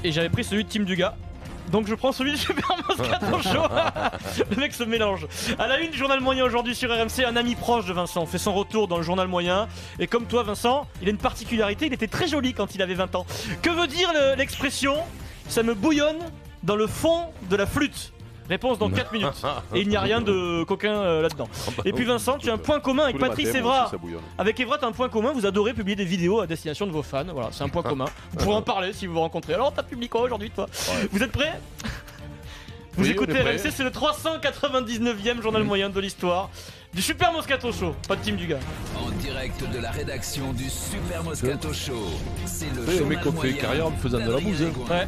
et j'avais pris celui de Team Dugas. Donc je prends celui du Super Moscato Show. Le mec se mélange. À la une du journal moyen aujourd'hui sur RMC, un ami proche de Vincent fait son retour dans le journal moyen. Et comme toi Vincent, il a une particularité, il était très joli quand il avait 20 ans. Que veut dire l'expression « ça me bouillonne dans le fond de la flûte » ? Réponse dans 4 minutes. Et il n'y a rien de coquin là-dedans. Et puis Vincent, tu as un point commun avec Patrice Evra. Avec Evra, tu as un point commun, vous adorez publier des vidéos à destination de vos fans. Voilà, c'est un point commun. Vous pourrez en parler si vous vous rencontrez. Alors, t'as publié quoi aujourd'hui, toi ? Vous êtes prêts ? Vous écoutez RMC, c'est le 399e journal moyen de l'histoire du Super Moscato Show. Pas de Team Dugas. En direct de la rédaction du Super Moscato Show. C'est le mec journal qu'on fait moyen carrière en faisant de la bouse. Ouais.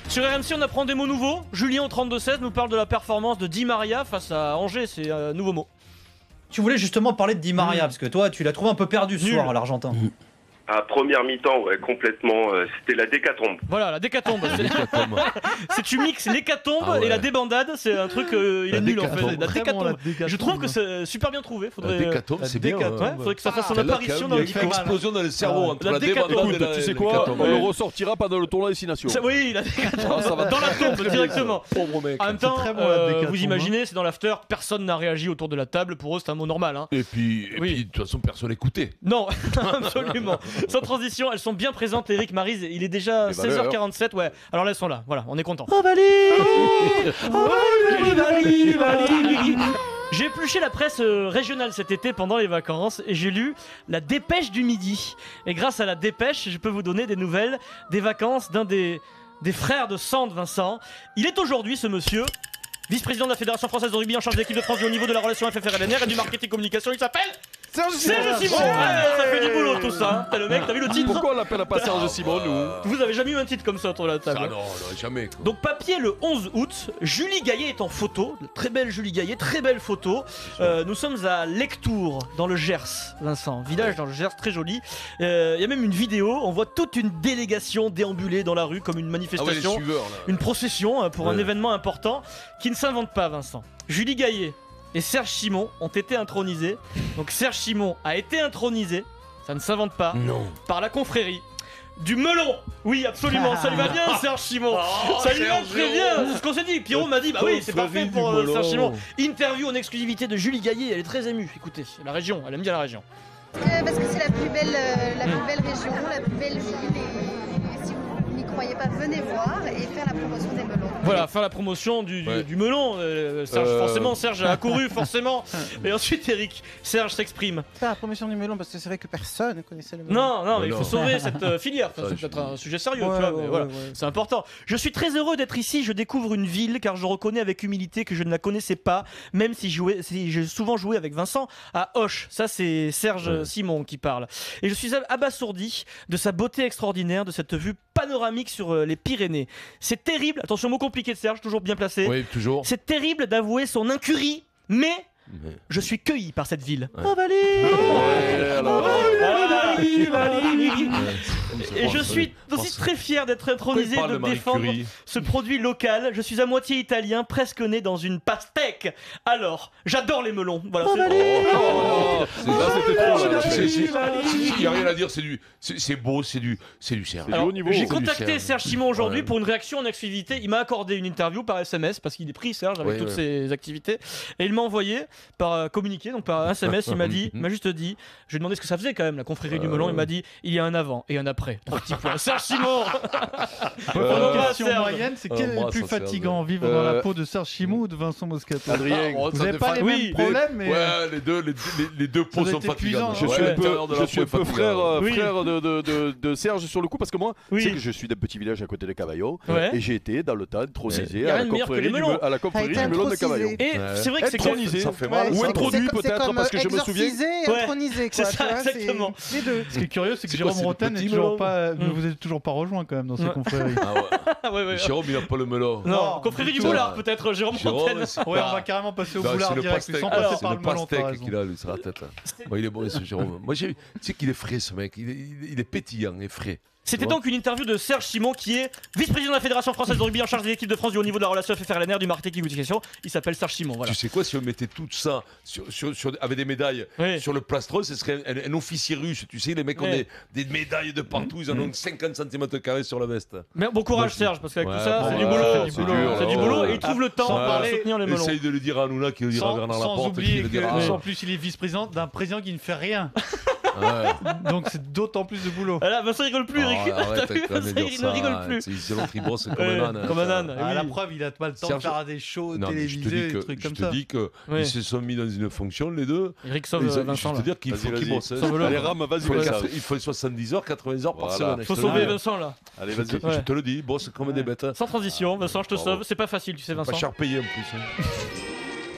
Sur RMC, on apprend des mots nouveaux. Julien au 32-16 nous parle de la performance de Di Maria face à Angers. C'est un nouveau mot. Tu voulais justement parler de Di Maria, parce que toi, tu l'as trouvé un peu perdu ce soir à l'Argentin. À première mi-temps, ouais, complètement. C'était la décatombe. Voilà, la décatombe. C'est tu mixes l'hécatombe et la débandade. C'est un truc, il est nul en fait. La décatombe. Je trouve que c'est super bien trouvé. La décatombe, c'est bien. Faudrait que ça fasse son apparition dans le discours. Explosion dans le cerveau entre la décatombe. débandade et la. Tu sais quoi ? On le ressortira pendant le tournoi Destination. Oui, la décatombe. Ça va dans la tombe directement. Pauvre mec. En même temps, vous imaginez, c'est dans l'after, personne n'a réagi autour de la table. Pour eux, c'est un mot normal. Et puis, de toute façon, personne n'écoutait. Non, absolument. Sans transition, elles sont bien présentes, Eric, Maryse. Il est déjà 16h47. Ouais, alors là, elles sont là. Voilà, on est content. J'ai épluché la presse régionale cet été pendant les vacances et j'ai lu la Dépêche du Midi. Et grâce à la Dépêche, je peux vous donner des nouvelles des vacances d'un des frères de Sand, Vincent. Il est aujourd'hui, ce monsieur, vice-président de la Fédération française de rugby en charge de l'équipe de France du haut niveau de la relation FFR-LNR et du marketing communication. Il s'appelle Serge Simon. Ça fait du boulot tout ça. T'as le mec, t'as vu le titre ? Pourquoi on l'appelle pas Serge Simon, nous ? Vous avez jamais eu un titre comme ça autour de la table ? Ah non, jamais. Quoi. Donc papier le 11 août, Julie Gaillet est en photo, très belle Julie Gaillet, très belle photo. Nous sommes à Lectoure, dans le Gers, Vincent, village dans le Gers, très joli. Il y a même une vidéo, on voit toute une délégation déambuler dans la rue comme une manifestation, une procession pour un événement important qui ne s'invente pas, Vincent. Julie Gaillet et Serge Simon ont été intronisés. Donc Serge Simon a été intronisé, ça ne s'invente pas, par la confrérie du melon. Oui, absolument, ça lui va bien, Serge Simon. Ça lui va très bien. C'est ce qu'on s'est dit. Pierrot m'a dit, bah oui, c'est parfait pour Serge Simon. Interview en exclusivité de Julie Gaillet, elle est très émue. Écoutez, la région, elle aime bien la région. Parce que c'est la plus belle région, la plus belle ville. Et si vous n'y croyez pas, venez voir et faire la promotion des melons. Voilà, faire la promotion du melon. Serge, forcément, Serge a accouru, forcément. Et ensuite, Eric, Serge s'exprime. Faire la promotion du melon, parce que c'est vrai que personne ne connaissait le melon. Non, mais il faut sauver cette filière. Enfin, c'est peut-être un sujet sérieux, tu vois, mais voilà, c'est important. Je suis très heureux d'être ici. Je découvre une ville, car je reconnais avec humilité que je ne la connaissais pas, même si j'ai souvent joué avec Vincent à Auch. Ça, c'est Serge Simon qui parle. Et je suis abasourdi de sa beauté extraordinaire, de cette vue panoramique sur les Pyrénées. C'est terrible, attention, mot compliqué de Serge, toujours bien placé. Oui, toujours. C'est terrible d'avouer son incurie, mais je suis cueilli par cette ville. Et je suis aussi très fier d'être intronisé, de défendre ce produit local. Je suis à moitié italien, presque né dans une pastèque. Alors, j'adore les melons. Voilà, il n'y a rien à dire, c'est beau, c'est du Serge. Alors, j'ai contacté Serge Simon aujourd'hui pour une réaction en exclusivité. Il m'a accordé une interview par SMS parce qu'il est pris, Serge, avec toutes ses activités. Et il m'a envoyé par communiqué, donc par SMS. Il m'a juste dit, je lui ai demandé ce que ça faisait quand même, la confrérie du melon. Il m'a dit, il y a un avant et un après. 3 petits points. Serge Simon. La question moyenne, c'est quel est le plus fatigant, vivre dans la peau de Serge Simon ou de Vincent Moscato? Adrien, vous n'avez pas les mêmes problèmes, mais les deux peaux sont fatigants. Je suis un peu frère de Serge sur le coup, parce que moi, c'est que je suis d'un petit village à côté de Cavaillon et j'ai été dans le temps intronisé à la confrérie du melon de Cavaillon. Et c'est vrai que c'est intronisé, ça fait mal. Ou introduit peut-être, parce que je me souviens. Intronisé, c'est ça, exactement. Les deux. Ce qui est curieux, c'est que Jérôme Rotten ne vous êtes toujours pas rejoint quand même dans ces confréries. Jérôme, il n'a pas le melon. Non, confrérie du boulard peut-être, Jérôme Rotten. Ouais, on va carrément passer au boulard direct, sans passer par le melon. C'est le pastèque qu'il a, lui, sur la tête. Il est bon, ce Jérôme. Moi, tu sais qu'il est frais, ce mec. Il est pétillant et frais. C'était donc une interview de Serge Simon, qui est vice-président de la Fédération française de rugby en charge de l'équipe de France du haut niveau de la relation FFR-LNR, du marketing communication. Il s'appelle Serge Simon. Voilà. Tu sais quoi, si on mettait tout ça avec des médailles sur le plastron, ce serait un officier russe. Tu sais, les mecs ont des médailles de partout, ils en ont 50 cm² sur la veste. Mais bon courage Serge, parce qu'avec tout ça, c'est du boulot. C'est du boulot et il trouve le temps de soutenir les melons. Essaye de le dire à Hanouna, qui le dira à Bernard Laporte. Sans oublier qu'en plus il est vice-président d'un président qui ne fait rien. Donc c'est d'autant plus de boulot. Là, Vincent rigole plus, Eric. Il ne rigole plus. C'est l'autre, il bosse comme un âne. À la preuve, il a pas le temps de faire des shows télévisés, des trucs comme ça. Je te dis qu'ils se sont mis dans une fonction, les deux. Eric sauve Vincent. Je te dire qu'il faut qu'il bosse. Allez, Ram, vas-y. Il faut 70 heures, 80 heures par semaine. Il faut sauver Vincent là. Allez, vas-y. Je te le dis, bosse comme des bêtes. Sans transition, Vincent, je te sauve. C'est pas facile, tu sais, Vincent. Pas cher payé en plus.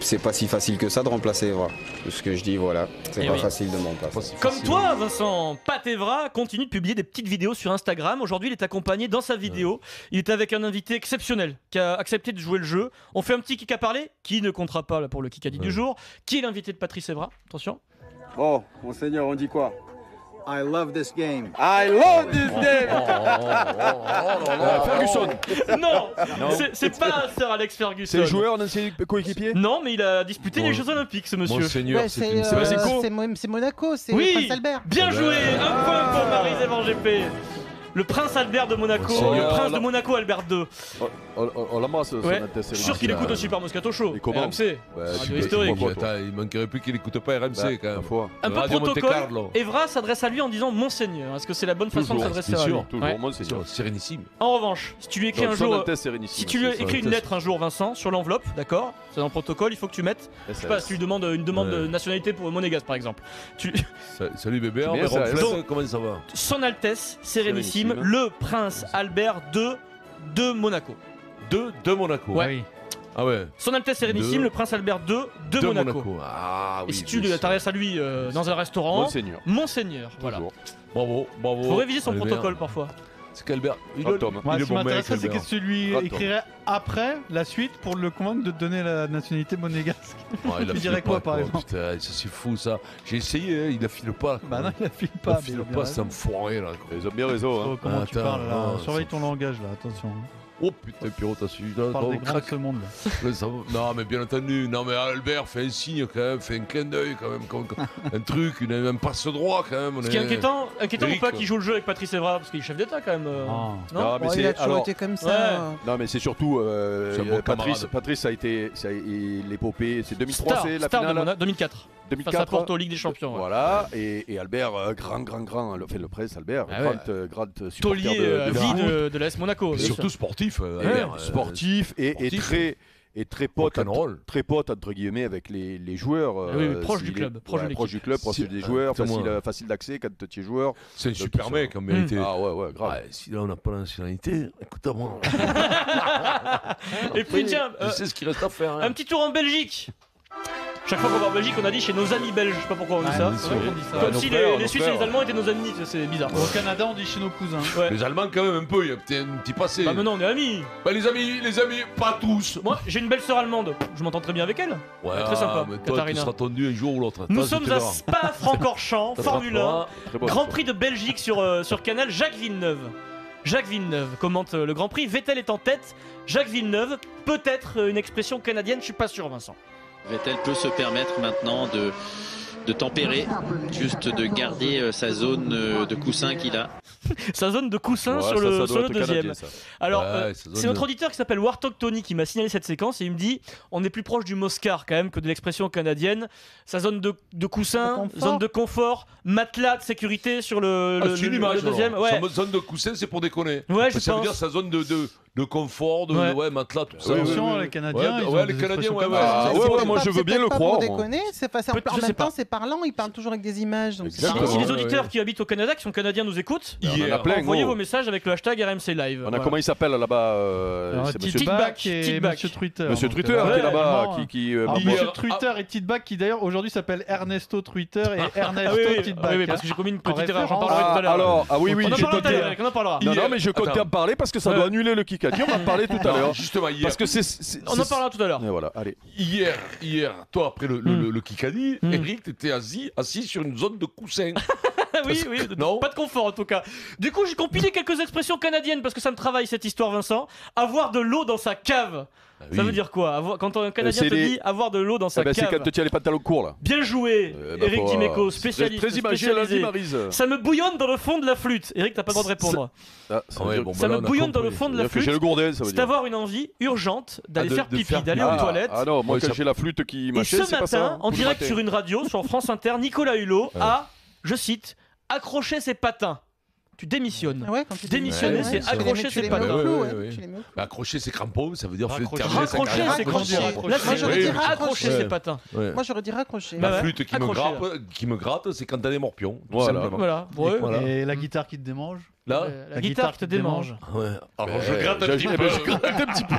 C'est pas si facile que ça de remplacer Evra. Ce que je dis, voilà. C'est pas facile de me remplacer. Comme toi, Vincent, Pat Evra continue de publier des petites vidéos sur Instagram. Aujourd'hui, il est accompagné dans sa vidéo. Il est avec un invité exceptionnel qui a accepté de jouer le jeu. On fait un petit kick à parler, qui ne comptera pas pour le Kikadi du jour. Qui est l'invité de Patrice Evra? Attention. Oh, monseigneur, on dit quoi? I love this game. I love this game. Ferguson. Non, c'est pas Sir Alex Ferguson. C'est le joueur d'un coéquipier? Non, mais il a disputé les Jeux Olympiques, ce monsieur. Monseigneur, c'est Monaco, c'est le Prince Albert. Bien joué, un point pour Marie-Zève en GP. Le prince Albert de Monaco, le prince de Monaco Albert II. On l'amasse, son Altesse. Je suis sûr qu'il écoute au Super Moscato Show. RMC, radio historique. Il manquerait plus qu'il écoute pas RMC quand même. Un peu protocole. Evra s'adresse à lui en disant Monseigneur. Est-ce que c'est la bonne façon de s'adresser à lui? Toujours Monseigneur. Sérénissime. En revanche, si tu lui écris un jour, si tu lui écris une lettre un jour, Vincent, sur l'enveloppe, d'accord, c'est dans le protocole, il faut que tu mettes. Je sais pas, si tu lui demandes une demande de nationalité pour Monégasque par exemple. Salut bébé, comment ça va? Son Altesse Sérénissime, le prince Albert de Monaco. De Monaco. Ouais. Ah ouais. Son Altesse Sérénissime, le prince Albert de Monaco. Ah oui. Et si tu t'adresses à lui dans un restaurant, Monseigneur. Voilà. Bravo. Faut réviser son protocole parfois. C'est qu'Albert, ce qui m'intéresserait, c'est qu'est-ce que tu lui écrirais après la suite pour le convaincre de te donner la nationalité monégasque. Il dirait quoi par exemple? Putain, ça c'est fou ça. J'ai essayé, il affile pas. Bah non, il affile pas. Il affile pas, ça me foirait là. Ils ont bien raison. Comment tu parles là? Surveille ton langage là, attention. Oh putain, Pierrot, t'as su. On parle des grands de ce monde là. Non, mais bien entendu. Non, mais Albert fait un signe quand même, fait un clin d'œil quand même. Un truc, un passe droit quand même. Ce qui est inquiétant ou pas qu'il joue le jeu avec Patrice Evra, parce qu'il est chef d'État quand même. Non, mais il a toujours été comme ça. Non, mais c'est surtout Patrice a été l'épopée. C'est 2003, c'est la finale. 2004. Face à Porto, Ligue des Champions. Voilà, et Albert, grand, le prince Albert, grand supporter vie de l'AS Monaco. Et surtout sportif. Sportif et très pote entre guillemets avec les joueurs. Proche du club, proche des joueurs, facile d'accès quand tu es joueur. C'est un super mec en vérité. Ah ouais, grave. Si là on n'a pas la nationalité, écoute-moi. Et puis tiens, je sais ce qu'il reste à faire. Un petit tour en Belgique. Chaque fois qu'on va en Belgique, on a dit chez nos amis belges. Je sais pas pourquoi on dit ça. Comme si les Suisses et les Allemands étaient nos amis. C'est bizarre. Au Canada, on dit chez nos cousins. Les Allemands, quand même, un peu. Il y a peut-être un petit passé. Bah, maintenant, on est amis. Bah, les amis, pas tous. Moi, j'ai une belle sœur allemande. Je m'entends très bien avec elle. Ouais, très sympa. Mais toi, tu seras tendu un jour ou l'autre. Nous sommes à Spa-Francorchamps, Formule 1. Grand Prix de Belgique sur Canal. Jacques Villeneuve commente le Grand Prix. Vettel est en tête. Jacques Villeneuve, peut-être une expression canadienne. Je suis pas sûr, Vincent. Vettel peut se permettre maintenant de tempérer, juste de garder sa zone de coussin qu'il a. Sa zone de coussin sur le deuxième. Alors, c'est notre auditeur qui s'appelle Warthog Tony qui m'a signalé cette séquence et il me dit on est plus proche du Moscar quand même que de l'expression canadienne. Sa zone de coussin, zone de confort, matelas de sécurité sur le deuxième. Ouais. Sa zone de coussin, c'est pour déconner. Ouais, ça veut dire sa zone de confort, matelas, tout ça. Attention, les Canadiens. Les Canadiens, moi je veux bien le croire. Pour déconner, en même temps, c'est parlant, ils parlent toujours avec des images. Si les auditeurs qui habitent au Canada, qui sont canadiens, nous écoutent, envoyez vos messages avec le hashtag RMC Live. Comment il s'appelle là-bas? C'est Tidback et Monsieur Twitter. Monsieur Twitter qui est là-bas. Monsieur Twitter et Tidback qui d'ailleurs aujourd'hui s'appelle Ernesto Twitter et Ernesto Tidback. Oui, parce que j'ai commis une petite erreur, j'en parlerai tout à l'heure. Alors, oui, on en parlera. Non, mais je compte bien parler parce que ça doit annuler le Kikadi. On va en parler tout à l'heure. Justement, hier. Parce que on en parlera tout à l'heure. Voilà, allez. Hier, toi après le Kikadi, Eric, t'étais assis sur une zone de coussin. Oui, non. Pas de confort en tout cas. Du coup, j'ai compilé quelques expressions canadiennes parce que ça me travaille cette histoire, Vincent. Avoir de l'eau dans sa cave. Ça veut dire quoi? Quand un Canadien te dit avoir de l'eau dans sa cave. C'est quand tu tiens les pantalons courts là. Bien joué, Eric Dimeco, spécialiste. Très imagé, lundi, Maryse. Ça me bouillonne dans le fond de la flûte. Eric, t'as pas le droit de répondre. Ça me bouillonne dans le fond de la flûte. J'ai le gourdet, ça veut dire. C'est avoir une envie urgente d'aller faire pipi, d'aller aux toilettes. Ah non, moi quand j'ai la flûte qui m'achète, c'est pas ça. Et ce matin, en direct sur une radio, sur France Inter, Nicolas Hulot a, je cite, accroché ses patins. Tu démissionnes. Démissionner, c'est accrocher ses patins. Accrocher ses crampons, ça veut dire raccrocher ses crampons. Là, moi j'aurais dit accrocher ses patins. Moi j'aurais dit raccrocher. La flûte qui me gratte, c'est quand t'as des morpions. Voilà. Et la guitare qui te démange. La guitare qui te démange. Alors je gratte un petit peu.